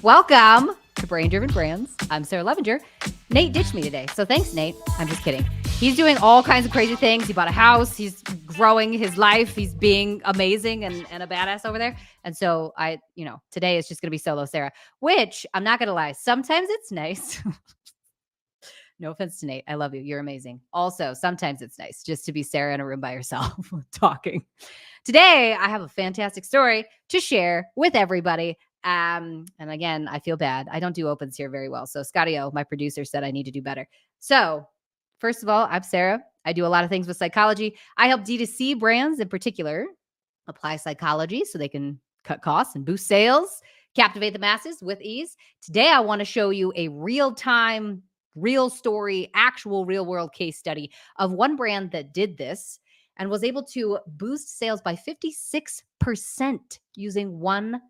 Welcome to Brain Driven Brands. I'm Sarah Levinger. Nate ditched me today, so thanks, Nate. I'm just kidding. He's doing all kinds of crazy things. He bought a house. He's growing his life. He's being amazing and a badass over there. And so today is just going to be solo Sarah, which I'm not going to lie. Sometimes it's nice. No offense to Nate. I love you. You're amazing. Also, sometimes it's nice just to be Sarah in a room by herself talking. Today, I have a fantastic story to share with everybody. And again, I feel bad. I don't do opens here very well. So Scotty O, my producer, said I need to do better. So first of all, I'm Sarah. I do a lot of things with psychology. I help D2C brands in particular apply psychology so they can cut costs and boost sales, captivate the masses with ease. Today, I want to show you a real-time, real story, actual real-world case study of one brand that did this and was able to boost sales by 56% using one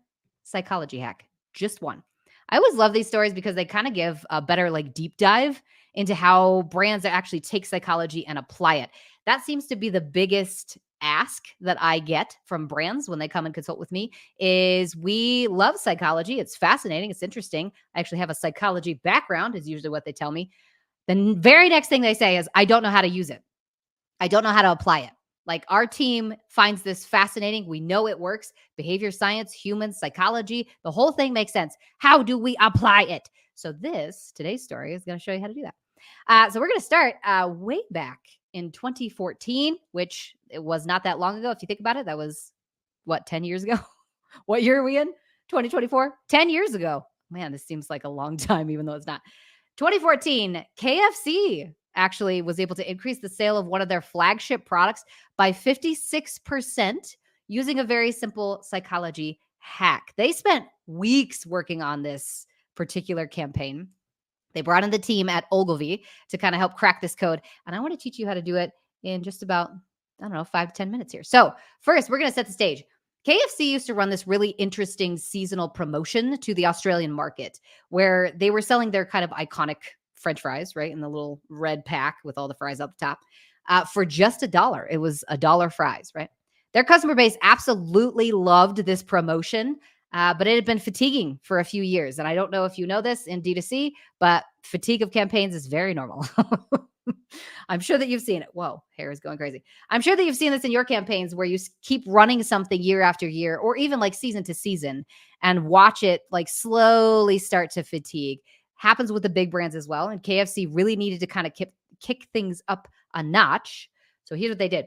psychology hack, just one. I always love these stories because they kind of give a better deep dive into how brands actually take psychology and apply it. That seems to be the biggest ask that I get from brands when they come and consult with me is we love psychology. It's fascinating. It's interesting. I actually have a psychology background is usually what they tell me. The very next thing they say is, I don't know how to use it. I don't know how to apply it. Our team finds this fascinating. We know it works. Behavior science, human psychology, the whole thing makes sense. How do we apply it? So today's story is going to show you how to do that. So we're going to start way back in 2014, which it was not that long ago. If you think about it, that was 10 years ago? What year are we in? 2024? 10 years ago. Man, this seems like a long time, even though it's not. 2014, KFC actually was able to increase the sale of one of their flagship products by 56% using a very simple psychology hack. They spent weeks working on this particular campaign. They brought in the team at Ogilvy to kind of help crack this code. And I want to teach you how to do it in just about, 5 to 10 minutes here. So first, we're going to set the stage. KFC used to run this really interesting seasonal promotion to the Australian market where they were selling their kind of iconic French fries, right? In the little red pack with all the fries up the top for just $1. It was $1 fries, right? Their customer base absolutely loved this promotion, but it had been fatiguing for a few years. And I don't know if you know this in D2C, but fatigue of campaigns is very normal. I'm sure that you've seen it. Whoa, hair is going crazy. I'm sure that you've seen this in your campaigns where you keep running something year after year, or even season to season, and watch it slowly start to fatigue. Happens with the big brands as well. And KFC really needed to kind of kick things up a notch. So here's what they did.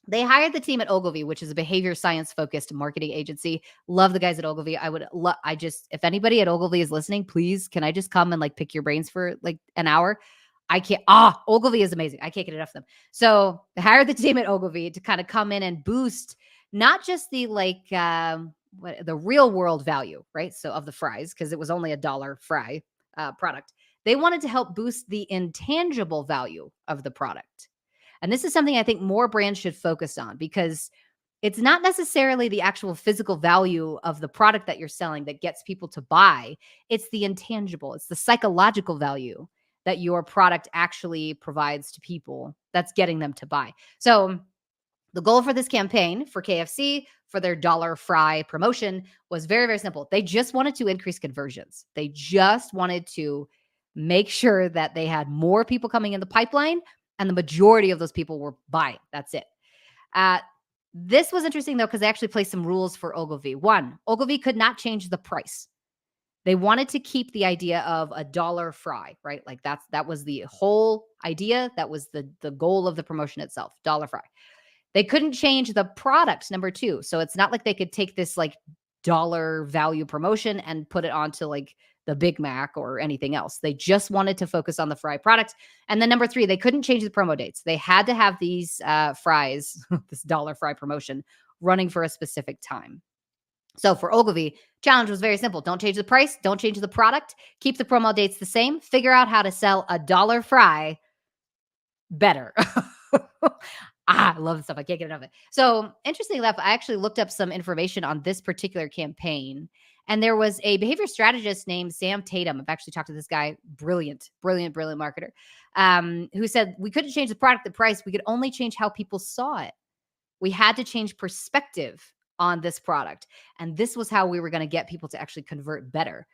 They hired the team at Ogilvy, which is a behavior science focused marketing agency. Love the guys at Ogilvy. If anybody at Ogilvy is listening, please, can I just come and pick your brains for an hour? I can't. Ogilvy is amazing. I can't get enough of them. So they hired the team at Ogilvy to kind of come in and boost not just the the real world value, right? So of the fries, because it was only $1 fry product. They wanted to help boost the intangible value of the product. And this is something I think more brands should focus on because it's not necessarily the actual physical value of the product that you're selling that gets people to buy. It's the intangible. It's the psychological value that your product actually provides to people that's getting them to buy. So the goal for this campaign for KFC, for their $1 fry promotion, was very, very simple. They just wanted to increase conversions. They just wanted to make sure that they had more people coming in the pipeline and the majority of those people were buying. That's it. This was interesting, though, because they actually placed some rules for Ogilvy. One, Ogilvy could not change the price. They wanted to keep the idea of $1 fry, right? That was the whole idea. That was the goal of the promotion itself, $1 fry. They couldn't change the product, number two. So it's not like they could take this dollar value promotion and put it onto the Big Mac or anything else. They just wanted to focus on the fry product. And then number three, they couldn't change the promo dates. They had to have these fries, this $1 fry promotion, running for a specific time. So for Ogilvy, challenge was very simple. Don't change the price. Don't change the product. Keep the promo dates the same. Figure out how to sell $1 fry better. I love this stuff. I can't get enough of it. So interestingly enough, I actually looked up some information on this particular campaign. And there was a behavior strategist named Sam Tatum. I've actually talked to this guy, brilliant marketer, who said we couldn't change the product, the price. We could only change how people saw it. We had to change perspective on this product. And this was how we were going to get people to actually convert better.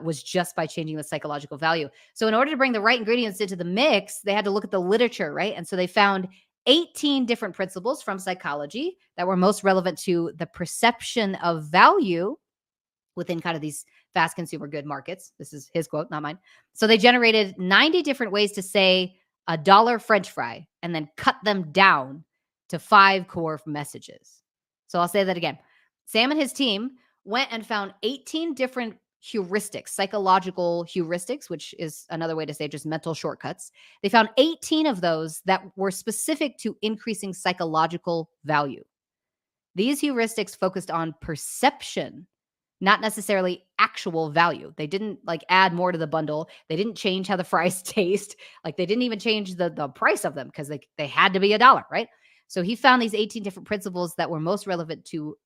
Was just by changing the psychological value. So, in order to bring the right ingredients into the mix, they had to look at the literature, right? And so they found 18 different principles from psychology that were most relevant to the perception of value within kind of these fast consumer good markets. This is his quote, not mine. So they generated 90 different ways to say a dollar French fry and then cut them down to 5 core messages. So I'll say that again. Sam and his team went and found 18 different heuristics, psychological heuristics, which is another way to say just mental shortcuts. They found 18 of those that were specific to increasing psychological value. These heuristics focused on perception, not necessarily actual value. They didn't like add more to the bundle. They didn't change how the fries taste. Like they didn't even change the price of them because they had to be $1, right? So he found these 18 different principles that were most relevant to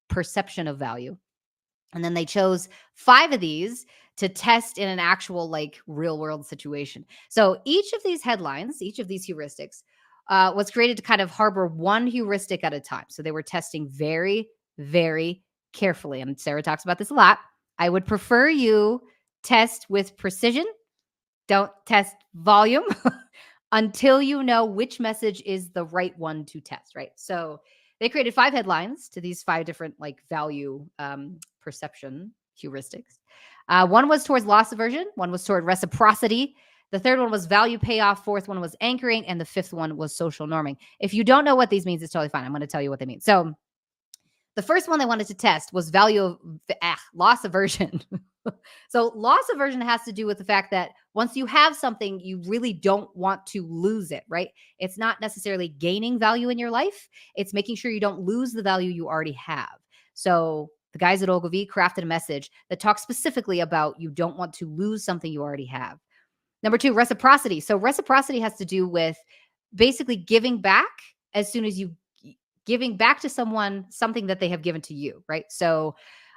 perception of value. And then they chose 5 of these to test in an actual like real world situation. So each of these headlines, each of these heuristics was created to kind of harbor one heuristic at a time. So they were testing very, very carefully. And Sarah talks about this a lot. I would prefer you test with precision. Don't test volume until you know which message is the right one to test, right? So they created 5 headlines to these 5 different like value perception heuristics. One was towards loss aversion. One was toward reciprocity. The third one was value payoff. Fourth one was anchoring. And the fifth one was social norming. If you don't know what these means, it's totally fine. I'm going to tell you what they mean. So the first one they wanted to test was loss aversion. So loss aversion has to do with the fact that once you have something, you really don't want to lose it, right? It's not necessarily gaining value in your life. It's making sure you don't lose the value you already have. So the guys at Ogilvy crafted a message that talks specifically about you don't want to lose something you already have. Number 2, reciprocity. So reciprocity has to do with basically giving back as soon as you giving back to someone something that they have given to you, right? So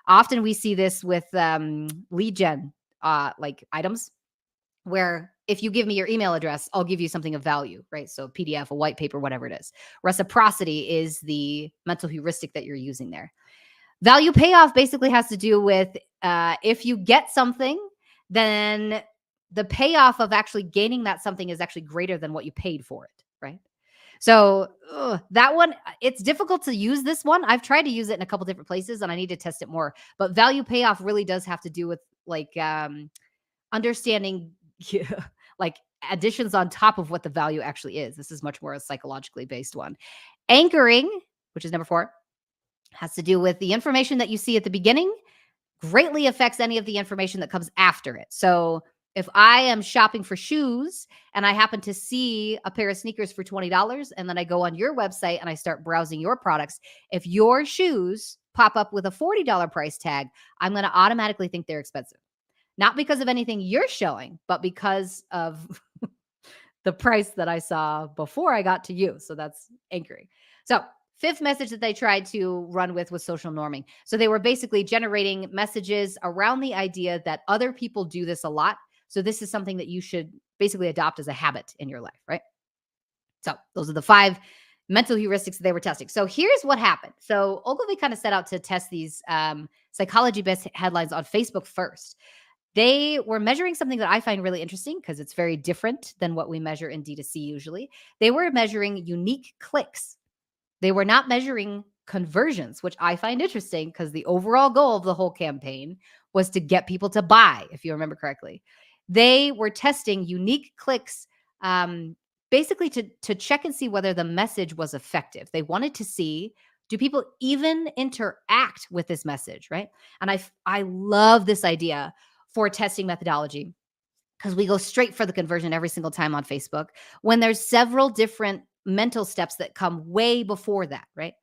often we see this with lead gen like items where if you give me your email address, I'll give you something of value, right? So a PDF, a white paper, whatever it is. Reciprocity is the mental heuristic that you're using there. Value payoff basically has to do with if you get something, then the payoff of actually gaining that something is actually greater than what you paid for it, right? So that one, it's difficult to use this one. I've tried to use it in a couple different places and I need to test it more. But value payoff really does have to do with like understanding like additions on top of what the value actually is. This is much more a psychologically based one. Anchoring, which is number 4, has to do with the information that you see at the beginning greatly affects any of the information that comes after it. So if I am shopping for shoes and I happen to see a pair of sneakers for $20 and then I go on your website and I start browsing your products, if your shoes pop up with a $40 price tag, I'm going to automatically think they're expensive. Not because of anything you're showing, but because of the price that I saw before I got to you. So that's anchoring. So 5th message that they tried to run with was social norming. So they were basically generating messages around the idea that other people do this a lot. So this is something that you should basically adopt as a habit in your life, right? So those are the 5 mental heuristics that they were testing. So here's what happened. So Ogilvy kind of set out to test these psychology-based headlines on Facebook first. They were measuring something that I find really interesting because it's very different than what we measure in D2C usually. They were measuring unique clicks. They were not measuring conversions, which I find interesting because the overall goal of the whole campaign was to get people to buy, if you remember correctly. They were testing unique clicks basically to check and see whether the message was effective. They wanted to see, do people even interact with this message, right? And I love this idea for testing methodology because we go straight for the conversion every single time on Facebook when there's several different mental steps that come way before that, right?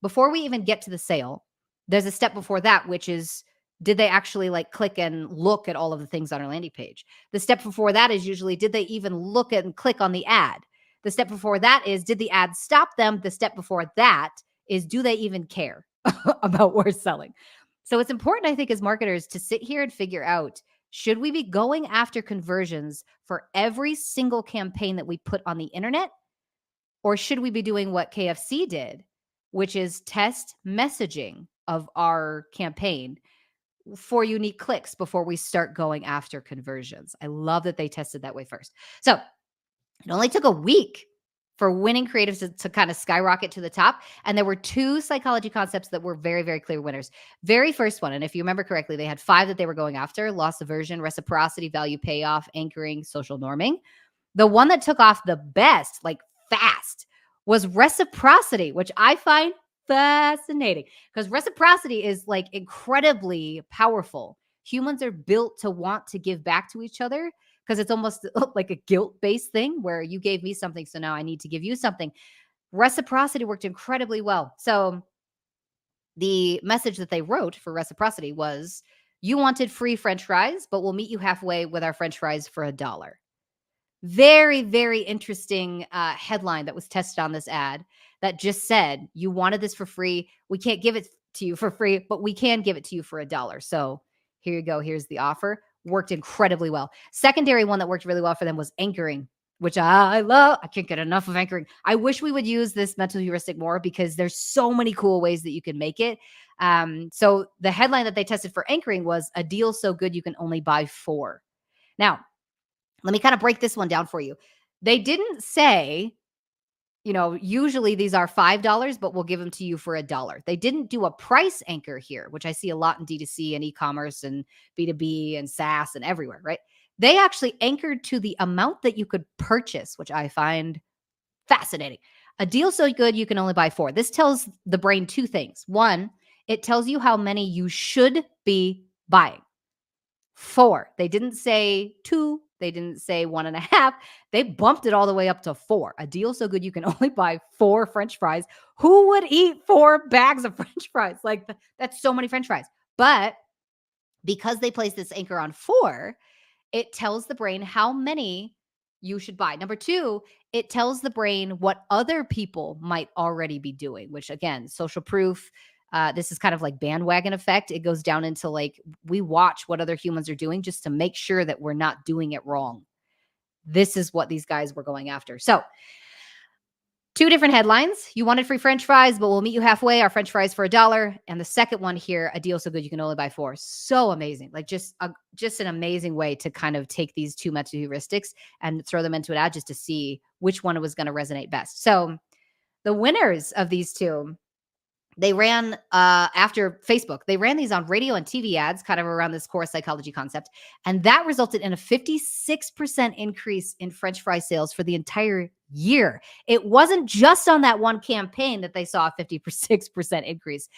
Before we even get to the sale, there's a step before that, which is, did they actually like click and look at all of the things on our landing page? The step before that is usually, did they even look at and click on the ad? The step before that is, did the ad stop them? The step before that is, do they even care about what we're selling? So it's important, I think, as marketers to sit here and figure out, should we be going after conversions for every single campaign that we put on the internet? Or should we be doing what KFC did, which is test messaging of our campaign for unique clicks before we start going after conversions. I love that they tested that way first. So it only took a week for winning creatives to kind of skyrocket to the top. And there were two psychology concepts that were very, very clear winners. Very first one, and if you remember correctly, they had 5 that they were going after: loss aversion, reciprocity, value payoff, anchoring, social norming. The one that took off the best, like fast, was reciprocity, which I find fascinating because reciprocity is like incredibly powerful. Humans are built to want to give back to each other because it's almost like a guilt-based thing where you gave me something, so now I need to give you something. Reciprocity worked incredibly well. So the message that they wrote for reciprocity was, you wanted free French fries, but we'll meet you halfway with our French fries for $1. Very, very interesting headline that was tested on this ad that just said, you wanted this for free. We can't give it to you for free, but we can give it to you for $1. So here you go. Here's the offer. Worked incredibly well. Secondary one that worked really well for them was anchoring, which I love. I can't get enough of anchoring. I wish we would use this mental heuristic more because there's so many cool ways that you can make it. So the headline that they tested for anchoring was, a deal so good you can only buy 4. Now, let me kind of break this one down for you. They didn't say, usually these are $5, but we'll give them to you for $1. They didn't do a price anchor here, which I see a lot in D2C and e-commerce and B2B and SaaS and everywhere, right? They actually anchored to the amount that you could purchase, which I find fascinating. A deal so good you can only buy 4. This tells the brain 2 things. One, it tells you how many you should be buying. 4. They didn't say 2. They didn't say 1.5. They bumped it all the way up to 4. A deal so good you can only buy 4 French fries. Who would eat 4 bags of French fries? Like, that's so many French fries. But because they placed this anchor on 4, it tells the brain how many you should buy. Number 2, it tells the brain what other people might already be doing, which again, social proof. This is kind of like bandwagon effect. It goes down into like, we watch what other humans are doing just to make sure that we're not doing it wrong. This is what these guys were going after. So 2 different headlines. You wanted free French fries, but we'll meet you halfway. Our French fries for $1. And the second one here, a deal so good you can only buy 4. So amazing. Like just an amazing way to kind of take these 2 mental heuristics and throw them into an ad just to see which one was going to resonate best. So the winners of these 2, they ran after Facebook. They ran these on radio and TV ads, kind of around this core psychology concept. And that resulted in a 56% increase in French fry sales for the entire year. It wasn't just on that one campaign that they saw a 56% increase.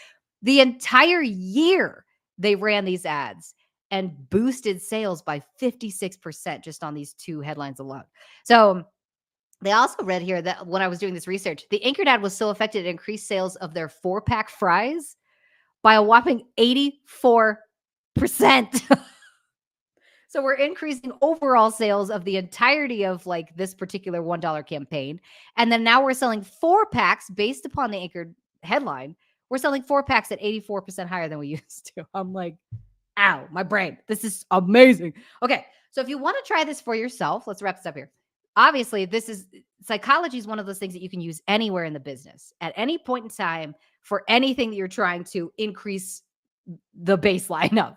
The entire year they ran these ads and boosted sales by 56% just on these 2 headlines alone. So they also read here that when I was doing this research, the anchored ad was so effective it increased sales of their 4-pack fries by a whopping 84%. So we're increasing overall sales of the entirety of like this particular $1 campaign. And then now we're selling 4-packs based upon the anchored headline. We're selling 4-packs at 84% higher than we used to. I'm like, ow, my brain. This is amazing. Okay. So if you want to try this for yourself, let's wrap this up here. Obviously, psychology is one of those things that you can use anywhere in the business at any point in time for anything that you're trying to increase the baseline of.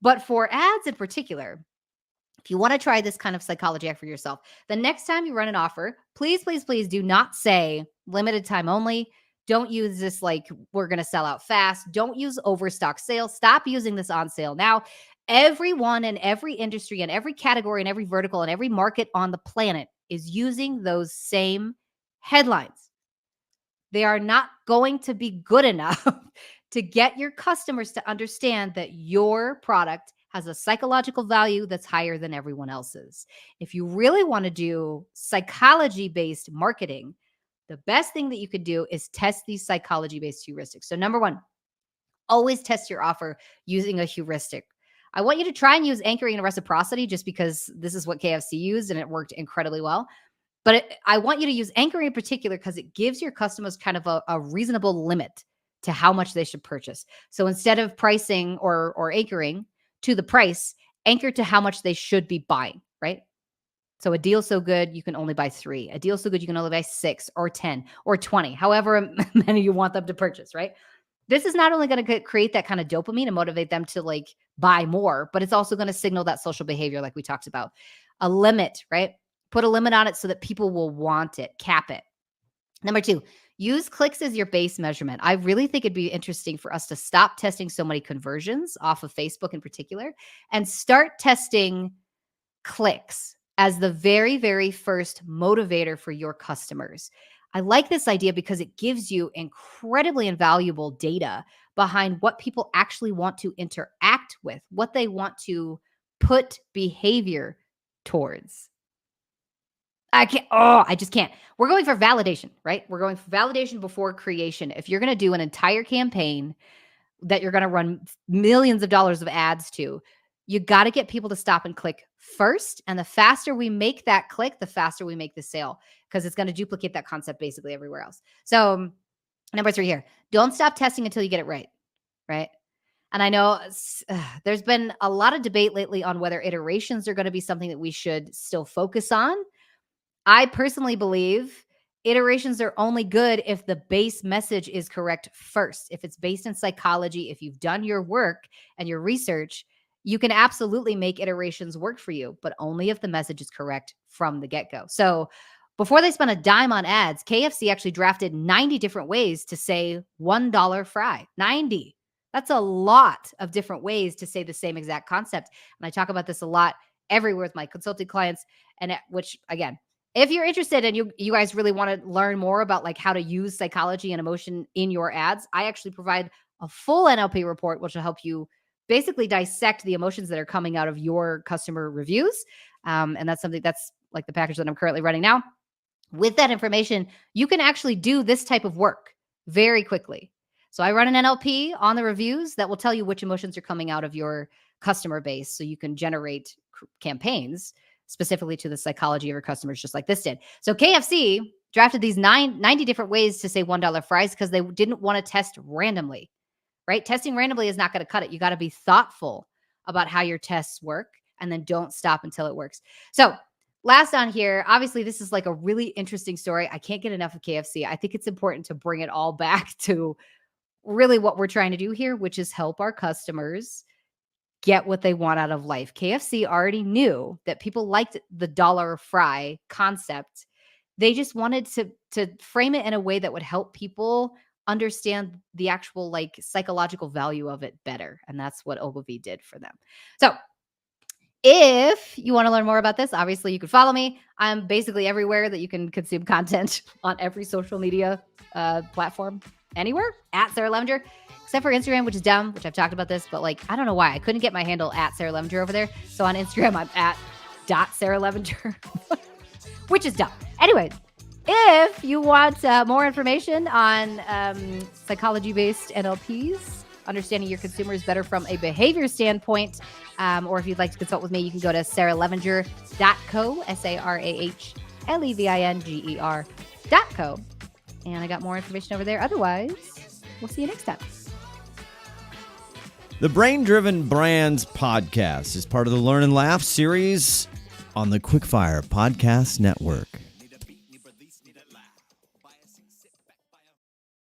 But for ads in particular, if you want to try this kind of psychology act for yourself, the next time you run an offer, please, please, please do not say limited time only. Don't use this like we're going to sell out fast. Don't use overstock sales. Stop using this on sale now. Everyone in every industry and every category and every vertical and every market on the planet is using those same headlines. They are not going to be good enough to get your customers to understand that your product has a psychological value that's higher than everyone else's. If you really want to do psychology-based marketing, the best thing that you could do is test these psychology-based heuristics. So number 1, always test your offer using a heuristic. I want you to try and use anchoring and reciprocity just because this is what KFC used and it worked incredibly well. But I want you to use anchoring in particular because it gives your customers kind of a reasonable limit to how much they should purchase. So instead of pricing or anchoring to the price, anchor to how much they should be buying, right? So a deal so good, you can only buy 3. A deal so good, you can only buy 6 or 10 or 20, however many you want them to purchase, right? This is not only going to create that kind of dopamine and motivate them to like buy more, but it's also going to signal that social behavior like we talked about. A limit, right? Put a limit on it so that people will want it, cap it. Number 2, use clicks as your base measurement. I really think it'd be interesting for us to stop testing so many conversions off of Facebook in particular and start testing clicks as the very, very first motivator for your customers. I like this idea because it gives you incredibly invaluable data behind what people actually want to interact with, what they want to put behavior towards. I just can't. We're going for validation, right? We're going for validation before creation. If you're going to do an entire campaign that you're going to run millions of dollars of ads to, you got to get people to stop and click first. And the faster we make that click, the faster we make the sale, because it's going to duplicate that concept basically everywhere else. So number 3 here, don't stop testing until you get it right, right? And I know there's been a lot of debate lately on whether iterations are going to be something that we should still focus on. I personally believe iterations are only good if the base message is correct first. If it's based in psychology, if you've done your work and your research, you can absolutely make iterations work for you, but only if the message is correct from the get-go. So before they spent a dime on ads, KFC actually drafted 90 different ways to say $1 fry. 90. That's a lot of different ways to say the same exact concept. And I talk about this a lot everywhere with my consulting clients, and which, again, if you're interested and you guys really want to learn more about like how to use psychology and emotion in your ads, I actually provide a full NLP report, which will help you basically dissect the emotions that are coming out of your customer reviews. And that's something that's like the package that I'm currently running now. With that information, you can actually do this type of work very quickly. So I run an NLP on the reviews that will tell you which emotions are coming out of your customer base so you can generate campaigns specifically to the psychology of your customers, just like this did. So KFC drafted these 90 different ways to say $1 fries because they didn't want to test randomly, right? Testing randomly is not going to cut it. You got to be thoughtful about how your tests work and then don't stop until it works. So last on here, obviously this is like a really interesting story. I can't get enough of KFC. I think it's important to bring it all back to really what we're trying to do here, which is help our customers get what they want out of life. KFC already knew that people liked the dollar fry concept. They just wanted to frame it in a way that would help people understand the actual like psychological value of it better. And that's what Ogilvy did for them. So if you want to learn more about this, obviously you can follow me. I'm basically everywhere that you can consume content on every social media platform, anywhere at Sarah Levenger, except for Instagram, which is dumb, which I've talked about this, but like, I don't know why I couldn't get my handle at Sarah Levenger over there. So on Instagram, I'm at .Sarah Levenger, which is dumb. Anyway, if you want more information on psychology-based NLPs, understanding your consumers better from a behavior standpoint, or if you'd like to consult with me, you can go to sarahlevenger.co, SarahLevinger.co. And I got more information over there. Otherwise, we'll see you next time. The Brain Driven Brands podcast is part of the Learn and Laugh series on the Quickfire Podcast Network.